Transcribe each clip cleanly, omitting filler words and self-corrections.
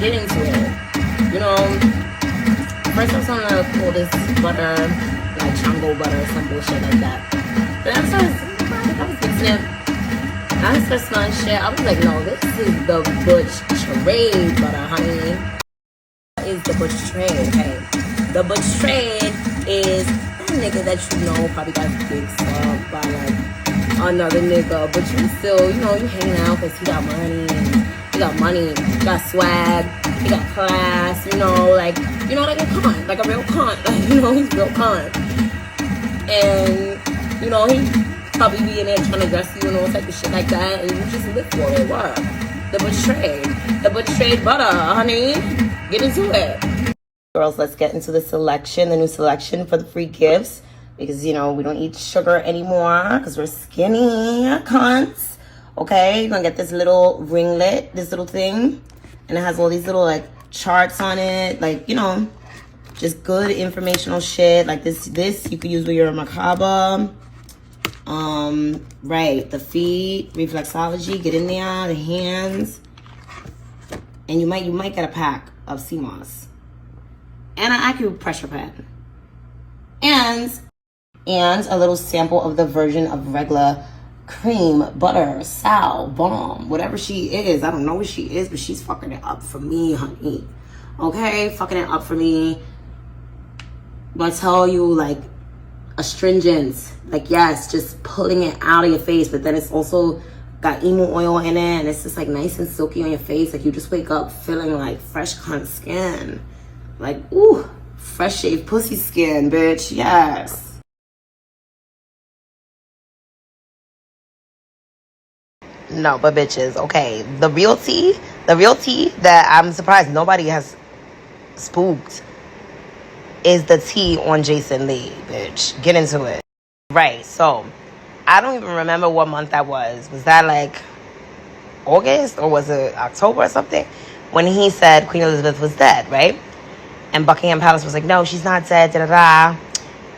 Get into it. You know, first I was gonna call this butter like Chango butter or some bullshit like that. Then I was mixing it. I started smelling shit. I was like, no, this is the Butch trade butter, honey. What is the Butch trade? Hey, the Butch trade is that nigga that you know probably got fixed up by like another nigga, but you still, you know, you hanging out because he got money and he got money, he got swag, he got class, you know, like a cunt, like a real cunt, like, you know, he's real cunt. And, you know, he probably be in there trying to dress you and all type of shit like that, and you just live for it. What? The betrayed butter, honey. Get into it. Girls, let's get into the selection, the new selection for the free gifts. Because, you know, we don't eat sugar anymore because we're skinny cunts. Okay, you're gonna get this little ringlet, this little thing. And it has all these little, like, charts on it. Like, you know, just good informational shit. Like this you could use with your macabre. Right, the feet, reflexology, get in there, the hands. And you might get a pack of sea moss. And an acupressure pen. And a little sample of the version of regular cream, butter, sal, balm, whatever she is. I don't know what she is, but she's fucking it up for me, honey. Okay? Fucking it up for me. I'm gonna tell you, like, astringents. Like, yes, just pulling it out of your face, but then it's also got emu oil in it, and it's just, like, nice and silky on your face. Like, you just wake up feeling like fresh cunt skin. Like, ooh, fresh shaved pussy skin, bitch. Yes. No, but bitches, okay. The real tea that I'm surprised nobody has spooked is the tea on Jason Lee, bitch. Get into it. Right, so I don't even remember what month that was. Was that like August or was it October or something? When he said Queen Elizabeth was dead, right? And Buckingham Palace was like, no, she's not dead, da-da-da.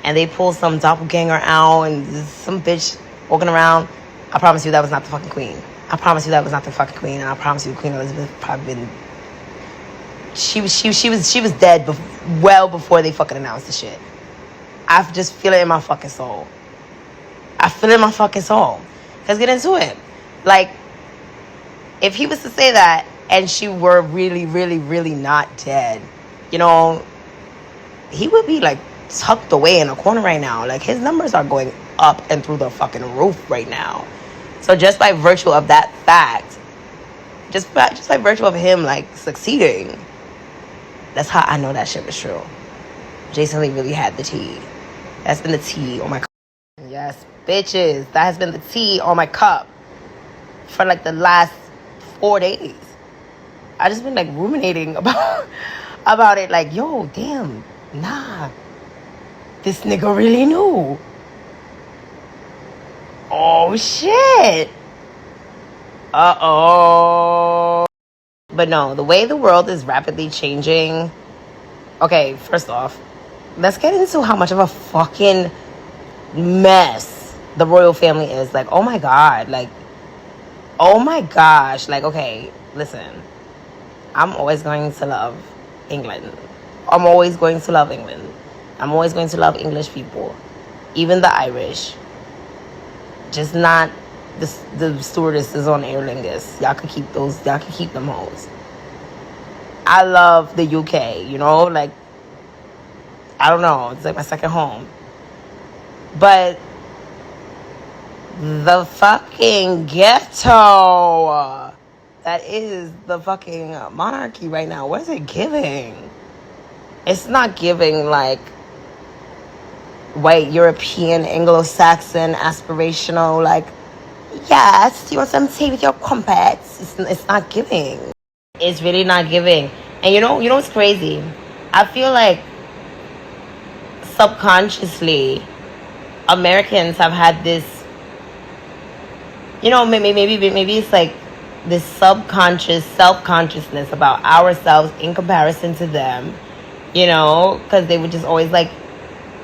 And they pulled some doppelganger out and some bitch walking around. I promise you that was not the fucking queen. I promise you that was not the fucking queen. And I promise you Queen Elizabeth probably been... She was dead well before they fucking announced the shit. I just feel it in my fucking soul. I feel it in my fucking soul. Let's get into it. Like, if he was to say that and she were really, really, really not dead, you know, he would be like tucked away in a corner right now. Like, his numbers are going up and through the fucking roof right now. So just by virtue of that fact, just by virtue of him like succeeding, that's how I know that shit was true. Jason Lee really had the tea. That's been the tea on my cup. Yes, bitches, that has been the tea on my cup for like the last 4 days. I just been like ruminating about it. Like, yo, damn, nah, this nigga really knew. Oh, shit. Uh-oh. But no, the way the world is rapidly changing. Okay, first off, let's get into how much of a fucking mess the royal family is. Like, oh my God. Like, oh my gosh. Like, okay, listen. I'm always going to love England. I'm always going to love England. I'm always going to love English people. Even the Irish. Just not the stewardesses on Aer Lingus. Y'all can keep those. Y'all can keep them hoes. I love the UK, you know? Like, I don't know. It's like my second home. But the fucking ghetto that is the fucking monarchy right now, what is it giving? It's not giving, like, white European Anglo-Saxon aspirational, like, yes, you want some tea with your crumpets. It's not giving. It's really not giving. And you know what's crazy? I feel like subconsciously Americans have had this, you know, maybe it's like this subconscious self-consciousness about ourselves in comparison to them, you know, because they would just always like,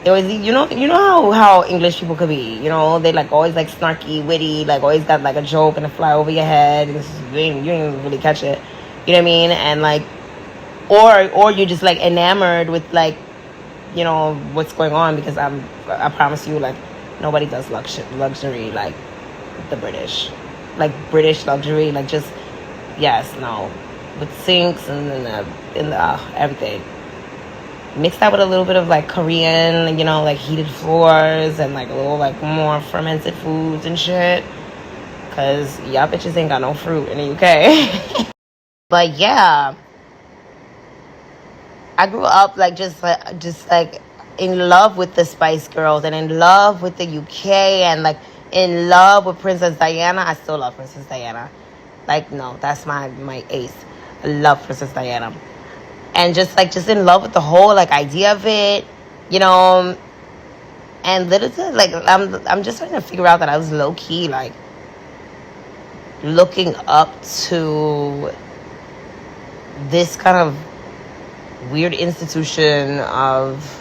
they always, you know how English people could be, you know, they like always like snarky, witty, like always got like a joke and a fly over your head, and you ain't really catch it, you know what I mean? And like or you're just like enamored with like, you know, what's going on, because I promise you, like, nobody does luxury like the British. Like British luxury, like just, yes, no, with sinks and then everything mixed out with a little bit of like Korean, you know, like heated floors and like a little like more fermented foods and shit, cause y'all bitches ain't got no fruit in the UK. But yeah, I grew up like just like in love with the Spice Girls and in love with the UK and like in love with Princess Diana. I still love Princess Diana. Like, no, that's my ace. I love Princess Diana. And just in love with the whole like idea of it, you know. And literally, like, I'm just starting to figure out that I was low key like looking up to this kind of weird institution of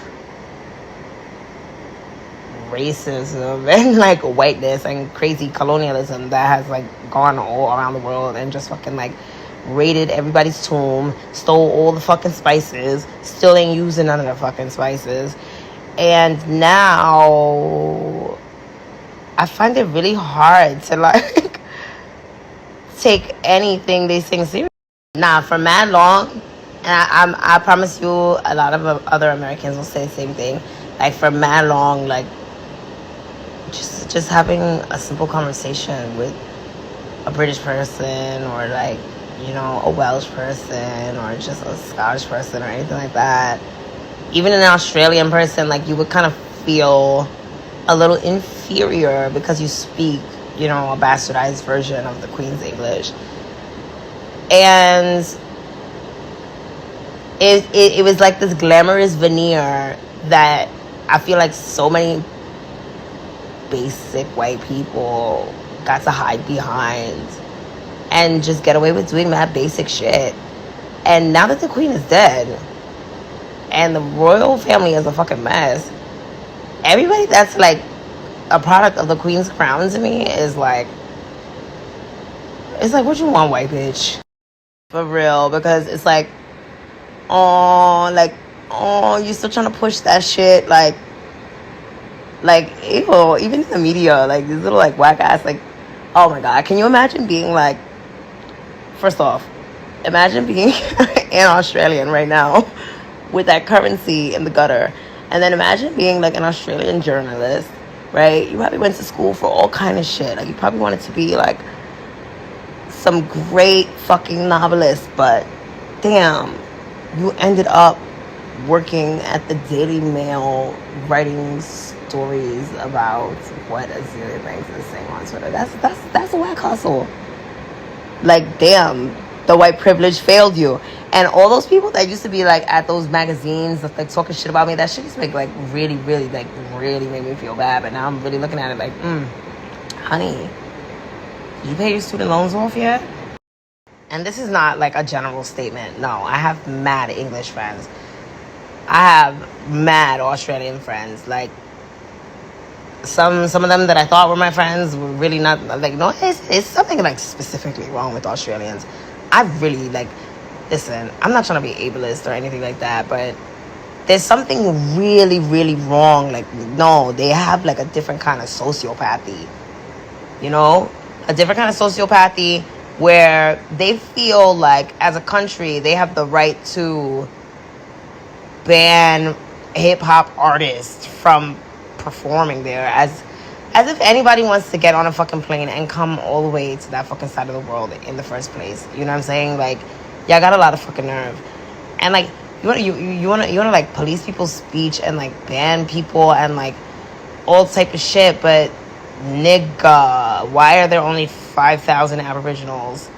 racism and like whiteness and crazy colonialism that has like gone all around the world and just fucking like raided everybody's tomb, stole all the fucking spices, still ain't using none of the fucking spices. And now I find it really hard to like take anything they sing serious. Nah, for mad long, and I promise you, a lot of other Americans will say the same thing. Like for mad long, like just having a simple conversation with a British person or like, you know, a Welsh person or just a Scottish person or anything like that. Even an Australian person, like you would kind of feel a little inferior because you speak, you know, a bastardized version of the Queen's English. And it was like this glamorous veneer that I feel like so many basic white people got to hide behind and just get away with doing that basic shit. And now that the Queen is dead and the royal family is a fucking mess, everybody that's like a product of the Queen's crown to me is like, it's like, what you want, white bitch? For real, because it's like, oh, you still trying to push that shit, like, ew, even in the media, like, these little, like, whack ass, like, oh my god, can you imagine being, like, first off, imagine being an Australian right now with that currency in the gutter, and then imagine being, like, an Australian journalist, right? You probably went to school for all kind of shit, like, you probably wanted to be, like, some great fucking novelist, but damn, you ended up working at the Daily Mail writing stories about what Azealia Banks is saying on Twitter. That's a whack hustle. Like, damn, the white privilege failed you. And all those people that used to be like at those magazines like talking shit about me, that shit used to make like really make me feel bad. But now I'm really looking at it like, honey, did you pay your student loans off yet? And this is not like a general statement. No, I have mad English friends. I have mad Australian friends. Like some of them that I thought were my friends were really not. Like, no, it's something like specifically wrong with Australians. I really like. Listen, I'm not trying to be ableist or anything like that, but there's something really wrong. Like, no, they have like a different kind of sociopathy. You know, a different kind of sociopathy where they feel like as a country they have the right to ban hip-hop artists from performing there, as if anybody wants to get on a fucking plane and come all the way to that fucking side of the world in the first place. You know what I'm saying? Like, y'all got a lot of fucking nerve. And like, you wanna like police people's speech and like ban people and like all type of shit, but nigga, why are there only 5,000 Aboriginals